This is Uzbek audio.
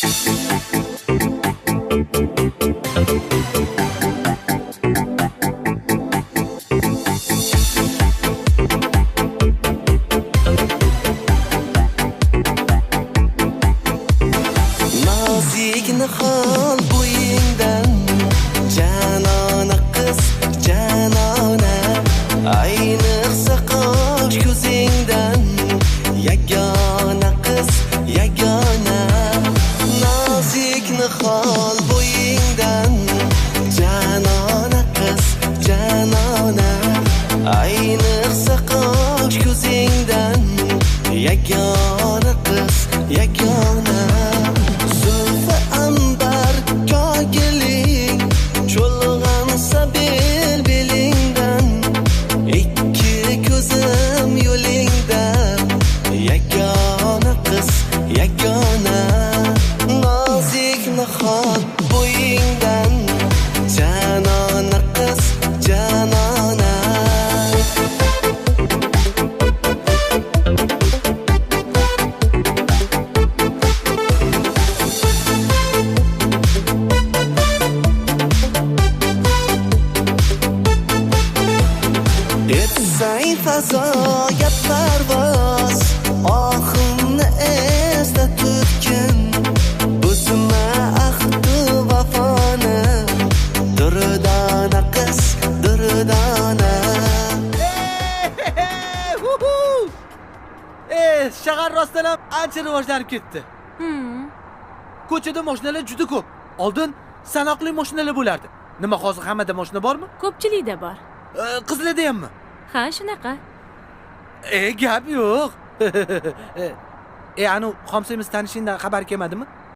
Nazik nihol bo'yingdan janona qiz janona ayniqsa qosh ko'zingdan yagona qiz yagona nazik nihol bo'yingdan janona qiz janona ayniqsa qosh ko'zingdan yagona qiz yagona zulfi ambar kokiling cho'lg'ansa bel belingdan ikki ko'zim yo'lingda yagona qiz yagona nozik nihol bo'yingdan janona qiz janona etsang fazoga parvoz oximni esda tutgin o'zima ahdu vafoni durdona qiz durdona Shahar rostdan ham ancha rivojlanib ketdi. Ko'chada mashinalar juda ko'p. Oldin sanoqli mashinalar bo'lardi. Nima hozir hammada mashina bormi? Ko'pchilikda bor. Qizlarda hammi? Ha, shunaqa. Gap yo'q. Anu xomsemiz tanishingdan xabar kelmadimi?